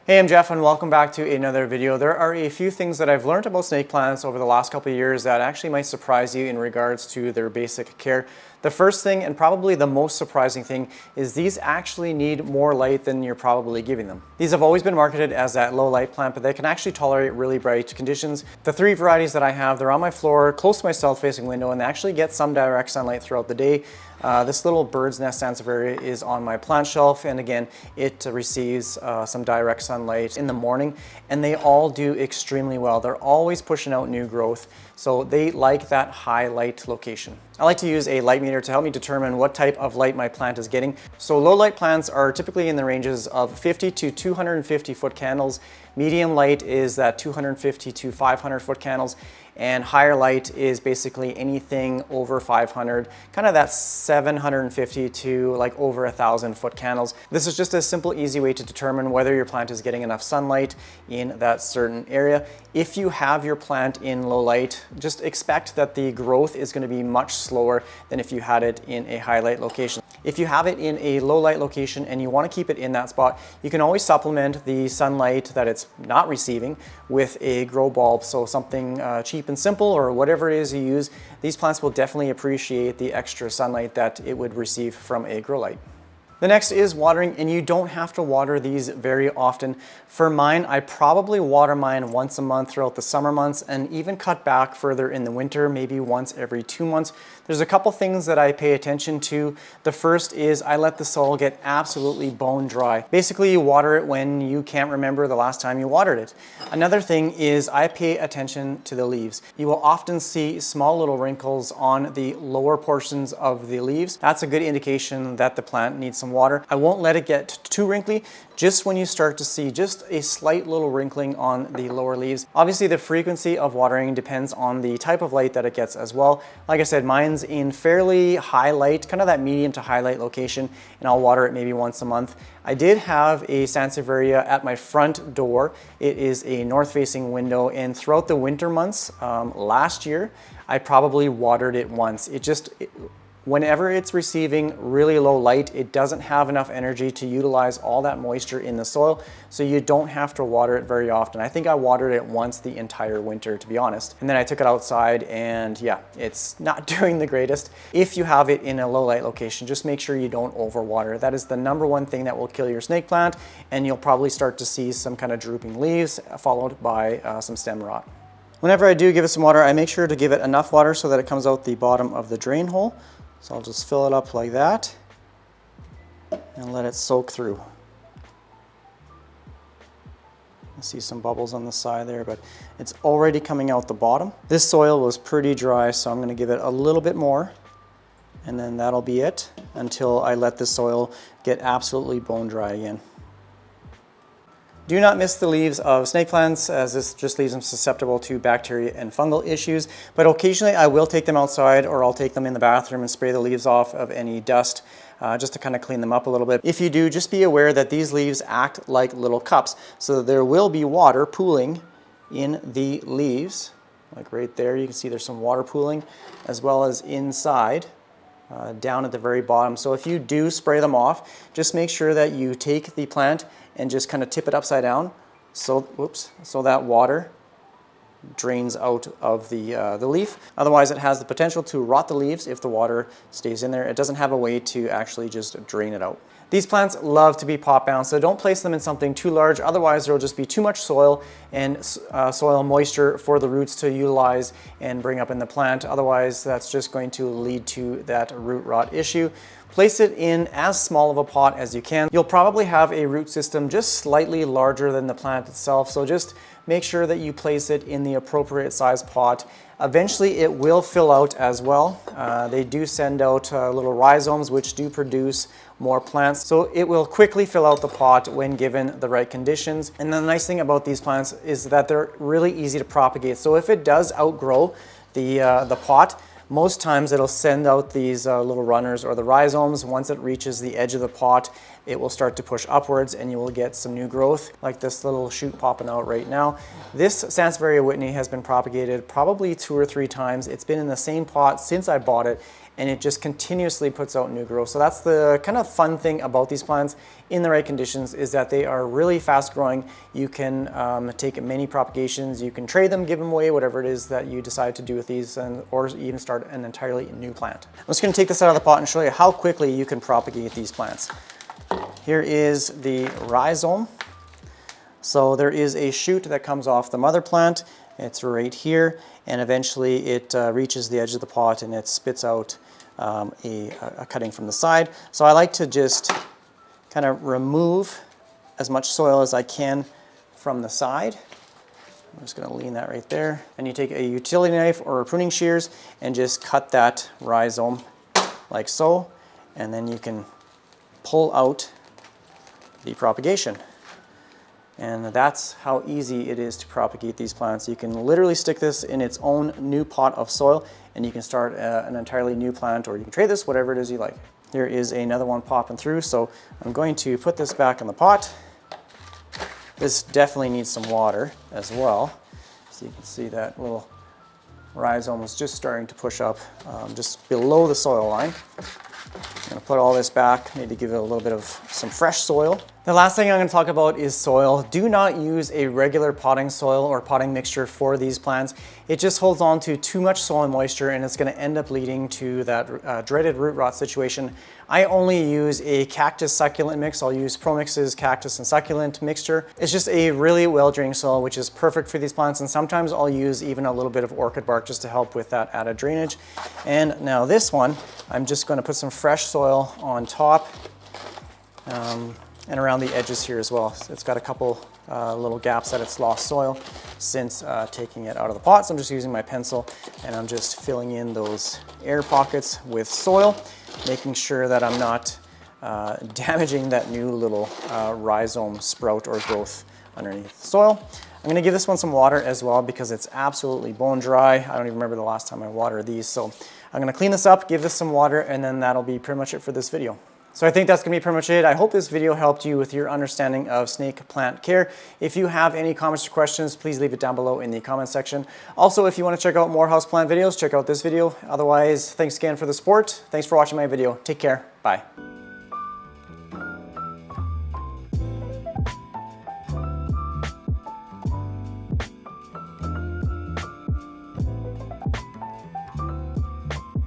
Hey, I'm Jeff and welcome back to another video. There are a few things that I've learned about snake plants over the last couple of years that actually might surprise you in regards to their basic care. The first thing, and probably the most surprising thing, is these actually need more light than you're probably giving them. These have always been marketed as that low light plant, but they can actually tolerate really bright conditions. The three varieties that I have, they're on my floor, close to my south-facing window, and they actually get some direct sunlight throughout the day. This little bird's nest sansevieria is on my plant shelf, and again, it receives some direct sunlight in the morning, and they all do extremely well. They're always pushing out new growth, so they like that high light location. I like to use a light meter to help me determine what type of light my plant is getting. So low light plants are typically in the ranges of 50 to 250 foot candles. Medium light is that 250 to 500 foot candles, and higher light is basically anything over 500, kind of that 750 to like over 1,000 foot candles. This is just a simple, easy way to determine whether your plant is getting enough sunlight in that certain area. If you have your plant in low light, just expect that the growth is going to be much slower than if you had it in a high light location. If you have it in a low light location and you want to keep it in that spot, you can always supplement the sunlight that it's not receiving with a grow bulb. So something cheap and simple, or whatever it is you use, these plants will definitely appreciate the extra sunlight that it would receive from a grow light. The next is watering, and you don't have to water these very often. For mine, I probably water mine once a month throughout the summer months and even cut back further in the winter, maybe once every 2 months. There's a couple things that I pay attention to. The first is I let the soil get absolutely bone dry. Basically, you water it when you can't remember the last time you watered it. Another thing is I pay attention to the leaves. You will often see small little wrinkles on the lower portions of the leaves. That's a good indication that the plant needs some water. I won't let it get too wrinkly. Just when you start to see just a slight little wrinkling on the lower leaves. Obviously, the frequency of watering depends on the type of light that it gets as well. Like I said, mine's in fairly high light, kind of that medium to high light location, and I'll water it maybe once a month. I did have a sansevieria at my front door. It is a north-facing window, and throughout the winter months last year, I probably watered it once. Whenever it's receiving really low light, it doesn't have enough energy to utilize all that moisture in the soil, so you don't have to water it very often. I think I watered it once the entire winter, to be honest. And then I took it outside, and yeah, it's not doing the greatest. If you have it in a low light location, just make sure you don't overwater. That is the number one thing that will kill your snake plant, and you'll probably start to see some kind of drooping leaves, followed by some stem rot. Whenever I do give it some water, I make sure to give it enough water so that it comes out the bottom of the drain hole. So I'll just fill it up like that and let it soak through. I see some bubbles on the side there, but it's already coming out the bottom. This soil was pretty dry, so I'm going to give it a little bit more, and then that'll be it until I let the soil get absolutely bone dry again. Do not miss the leaves of snake plants, as this just leaves them susceptible to bacteria and fungal issues, but occasionally I will take them outside, or I'll take them in the bathroom and spray the leaves off of any dust just to kind of clean them up a little bit. If you do, just be aware that these leaves act like little cups, so there will be water pooling in the leaves. Like right there, you can see there's some water pooling, as well as inside. Down at the very bottom. So if you do spray them off, just make sure that you take the plant and just kind of tip it upside down, so that water drains out of the leaf. Otherwise, it has the potential to rot the leaves if the water stays in there. It doesn't have a way to actually just drain it out. These plants love to be pot bound, so don't place them in something too large, otherwise there will just be too much soil and soil moisture for the roots to utilize and bring up in the plant. Otherwise, that's just going to lead to that root rot issue. Place it in as small of a pot as you can. You'll probably have a root system just slightly larger than the plant itself, so just make sure that you place it in the appropriate size pot. Eventually it will fill out as well. They do send out little rhizomes which do produce more plants, so it will quickly fill out the pot when given the right conditions. And the nice thing about these plants is that they're really easy to propagate. So if it does outgrow the pot, most times it'll send out these little runners or the rhizomes. Once it reaches the edge of the pot, it will start to push upwards and you will get some new growth, like this little shoot popping out right now. This Sansevieria Whitney has been propagated probably 2 or 3 times. It's been in the same pot since I bought it, and it just continuously puts out new growth. So that's the kind of fun thing about these plants in the right conditions, is that they are really fast growing. You can take many propagations, you can trade them, give them away, whatever it is that you decide to do with these, or even start an entirely new plant. I'm just going to take this out of the pot and show you how quickly you can propagate these plants. Here is the rhizome. So there is a shoot that comes off the mother plant. It's right here, and eventually it reaches the edge of the pot and it spits out a cutting from the side. So I like to just kind of remove as much soil as I can from the side. I'm just going to lean that right there. And you take a utility knife or a pruning shears and just cut that rhizome like so, and then you can pull out the propagation. And that's how easy it is to propagate these plants. You can literally stick this in its own new pot of soil and you can start an entirely new plant, or you can trade this, whatever it is you like. Here is another one popping through, so I'm going to put this back in the pot. This definitely needs some water as well. So you can see that little rhizome is just starting to push up just below the soil line. I'm going to put all this back, maybe give it a little bit of some fresh soil. The last thing I'm going to talk about is soil. Do not use a regular potting soil or potting mixture for these plants. It just holds on to too much soil moisture and it's going to end up leading to that dreaded root rot situation. I only use a cactus succulent mix. I'll use ProMix's cactus and succulent mixture. It's just a really well-drained soil, which is perfect for these plants, and sometimes I'll use even a little bit of orchid bark just to help with that added drainage. And now this one, I'm just going to put some fresh soil on top and around the edges here as well. So it's got a couple little gaps that it's lost soil since taking it out of the pot. So I'm just using my pencil and I'm just filling in those air pockets with soil, making sure that I'm not damaging that new little rhizome sprout or growth underneath the soil. I'm going to give this one some water as well because it's absolutely bone dry. I don't even remember the last time I watered these. So I'm going to clean this up, give this some water, and then that'll be pretty much it for this video. So I think that's going to be pretty much it. I hope this video helped you with your understanding of snake plant care. If you have any comments or questions, please leave it down below in the comment section. Also, if you want to check out more houseplant videos, check out this video. Otherwise, thanks again for the support. Thanks for watching my video. Take care. Bye.